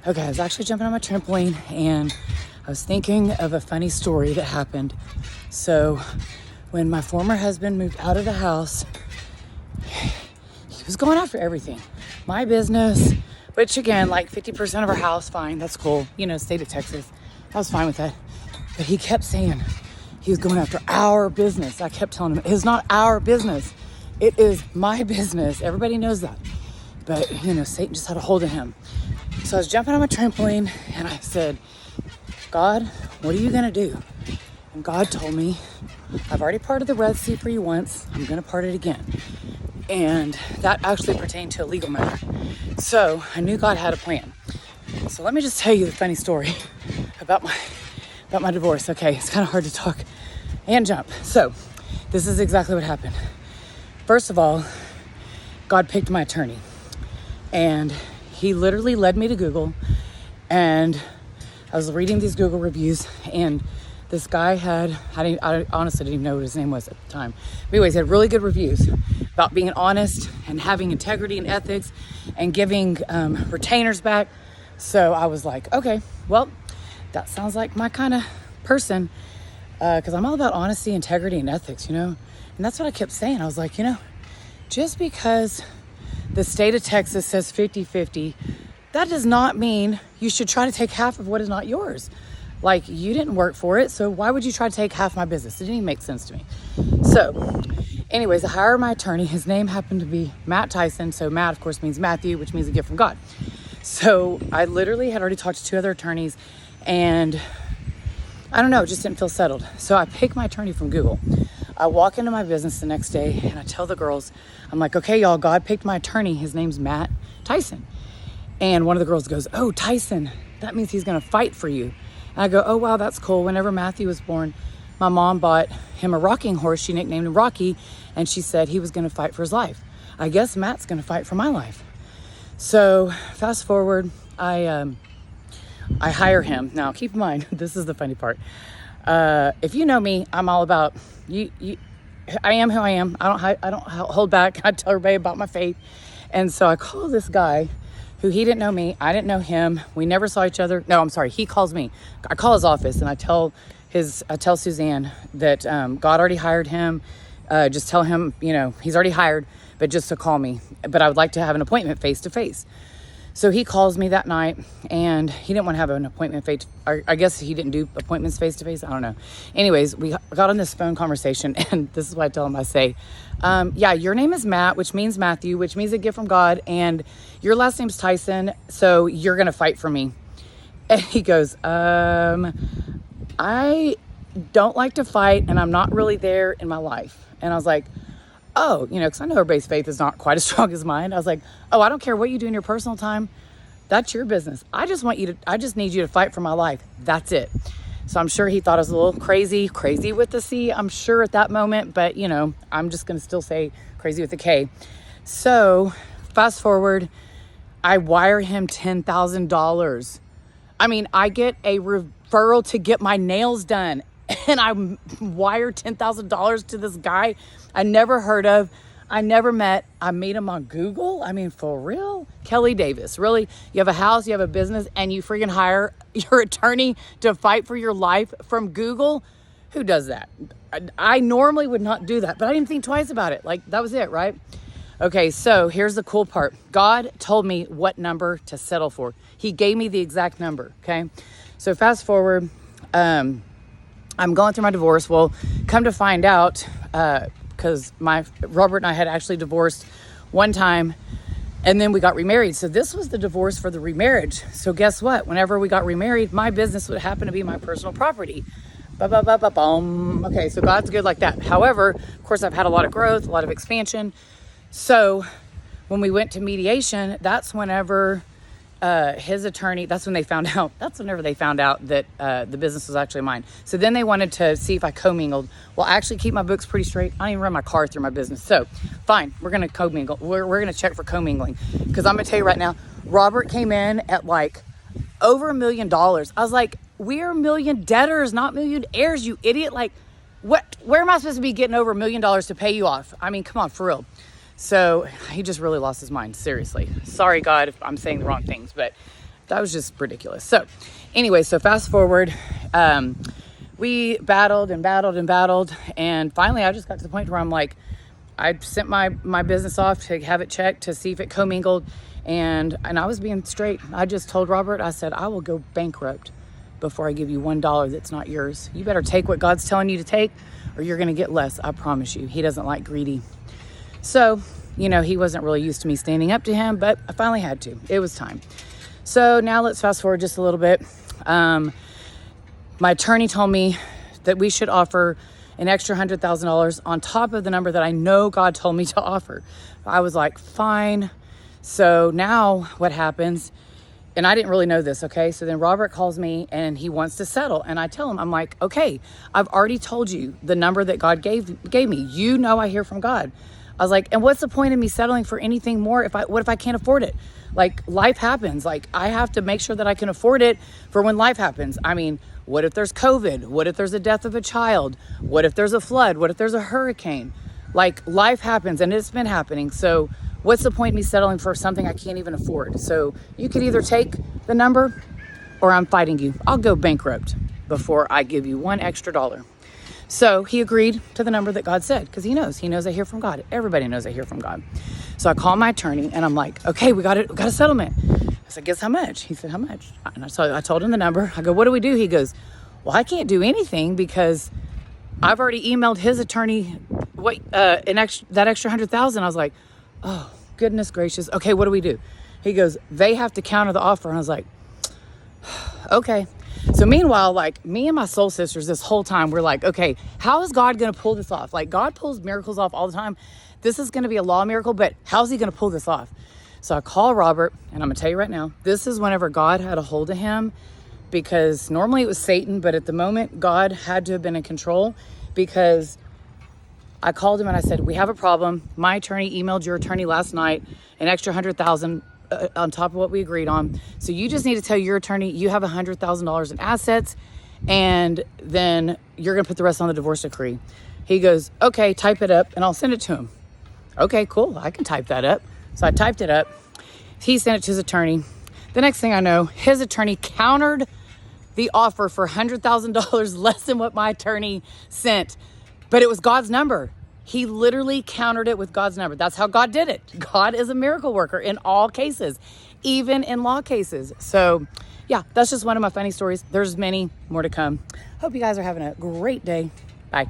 Okay, I was actually jumping on my trampoline and I was thinking of a funny story that happened. So when my former husband moved out of the house, he was going after everything. My business, which again, like 50% of our house, fine, that's cool. State of Texas. I was fine with that. But he kept saying he was going after our business. I kept telling him, it's not our business. It is my business. Everybody knows that. But, Satan just had a hold of him. So I was jumping on my trampoline and I said, God, what are you going to do? And God told me, I've already parted the Red Sea for you once. I'm going to part it again. And that actually pertained to a legal matter. So I knew God had a plan. So let me just tell you the funny story about my divorce. Okay, it's kind of hard to talk and jump. So this is exactly what happened. First of all, God picked my attorney. And he literally led me to Google. And I was reading these Google reviews. And this guy I honestly didn't even know what his name was at the time. But anyways, he had really good reviews about being honest and having integrity and ethics and giving retainers back. So I was like, okay, well, that sounds like my kind of person. Because I'm all about honesty, integrity, and ethics, And that's what I kept saying. I was like, just because the state of Texas says 50-50, that does not mean you should try to take half of what is not yours. Like, you didn't work for it, so why would you try to take half my business? It didn't even make sense to me. So, anyways, I hired my attorney. His name happened to be Matt Tyson. So Matt, of course, means Matthew, which means a gift from God. So I literally had already talked to 2 other attorneys, and I don't know, it just didn't feel settled. So I picked my attorney from Google. I walk into my business the next day and I tell the girls, I'm like, okay, y'all, God picked my attorney. His name's Matt Tyson. And one of the girls goes, oh, Tyson, that means he's going to fight for you. And I go, oh, wow, that's cool. Whenever Matthew was born, my mom bought him a rocking horse. She nicknamed him Rocky. And she said he was going to fight for his life. I guess Matt's going to fight for my life. So fast forward, I hire him. Now, keep in mind, this is the funny part. If you know me, I'm all about you. I am who I am. I don't hold back. I tell everybody about my faith. And so I call this guy who he didn't know me. I didn't know him. We never saw each other. No, I'm sorry. He calls me. I call his office and I tell Suzanne that God already hired him. Just tell him, he's already hired, but just to call me. But I would like to have an appointment face to face. So he calls me that night and he didn't want to have an appointment face. I guess he didn't do appointments face to face. I don't know. Anyways, we got on this phone conversation and this is what I tell him. I say, yeah, your name is Matt, which means Matthew, which means a gift from God. And your last name's Tyson. So you're going to fight for me. And he goes, I don't like to fight and I'm not really there in my life. And I was like, oh, because I know everybody's faith is not quite as strong as mine. I was like, oh, I don't care what you do in your personal time. That's your business. I just need you to fight for my life. That's it. So I'm sure he thought I was a little crazy with the C, I'm sure at that moment, but I'm just going to still say crazy with the K. So fast forward, I wire him $10,000. I mean, I get a referral to get my nails done. And I wired $10,000 to this guy I never heard of. I never met. I meet him on Google. I mean, for real? Kelly Davis, really? You have a house, you have a business, and you freaking hire your attorney to fight for your life from Google? Who does that? I normally would not do that, but I didn't think twice about it. Like, that was it, right? Okay, so here's the cool part. God told me what number to settle for. He gave me the exact number, okay? So fast forward, I'm going through my divorce. Well, come to find out, because Robert and I had actually divorced one time and then we got remarried. So this was the divorce for the remarriage. So guess what? Whenever we got remarried, my business would happen to be my personal property. Okay, so God's good like that. However, of course, I've had a lot of growth, a lot of expansion. So when we went to mediation, that's whenever his attorney, whenever they found out that the business was actually mine. So then they wanted to see if I commingled. Well, I actually keep my books pretty straight. I don't even run my car through my business. So fine, we're going to commingle. We're going to check for commingling. Because I'm going to tell you right now, Robert came in at like over $1 million. I was like, we're million debtors, not million heirs, you idiot. Like, where am I supposed to be getting over $1 million to pay you off? I mean, come on, for real. So he just really lost his mind. Seriously. Sorry, God, if I'm saying the wrong things, but that was just ridiculous. So anyway, so fast forward, we battled and battled and battled. And finally, I just got to the point where I'm like, I sent my business off to have it checked to see if it commingled. And I was being straight. I just told Robert, I said, I will go bankrupt before I give you $1 that's not yours. You better take what God's telling you to take, or you're going to get less. I promise you. He doesn't like greedy. So, you know, he wasn't really used to me standing up to him, but I finally had to. It was time. So now let's fast forward just a little bit. My attorney told me that we should offer an extra $100,000 on top of the number that I know God told me to offer. I was like, fine. So now what happens, and I didn't really know this, okay? So then Robert calls me and he wants to settle. And I tell him, I'm like, okay, I've already told you the number that God gave me. You know I hear from God. I was like, and what's the point of me settling for anything more what if I can't afford it? Like, life happens. Like, I have to make sure that I can afford it for when life happens. I mean, what if there's COVID? What if there's a death of a child? What if there's a flood? What if there's a hurricane? Like, life happens, and it's been happening. So what's the point of me settling for something I can't even afford? So you could either take the number or I'm fighting you. I'll go bankrupt before I give you $1 extra. So he agreed to the number that God said, because he knows I hear from God. Everybody knows I hear from God. So I call my attorney and I'm like, okay, we got a settlement. I said, guess how much? He said, how much? And I told him the number. I go, what do we do? He goes, well, I can't do anything because I've already emailed his attorney that extra 100,000. I was like, oh, goodness gracious. Okay, what do we do? He goes, they have to counter the offer. And I was like, okay. So meanwhile, like, me and my soul sisters this whole time, we're like, okay, how is God going to pull this off? Like, God pulls miracles off all the time. This is going to be a law miracle, but how's he going to pull this off? So I call Robert, and I'm going to tell you right now, this is whenever God had a hold of him, because normally it was Satan, but at the moment, God had to have been in control, because I called him and I said, we have a problem. My attorney emailed your attorney last night an extra 100,000 on top of what we agreed on. So you just need to tell your attorney you have $100,000 in assets, and then you're going to put the rest on the divorce decree. He goes, okay, type it up and I'll send it to him. Okay, cool. I can type that up. So I typed it up. He sent it to his attorney. The next thing I know, his attorney countered the offer for $100,000 less than what my attorney sent. But it was God's number. He literally countered it with God's number. That's how God did it. God is a miracle worker in all cases, even in law cases. So yeah, that's just one of my funny stories. There's many more to come. Hope you guys are having a great day. Bye.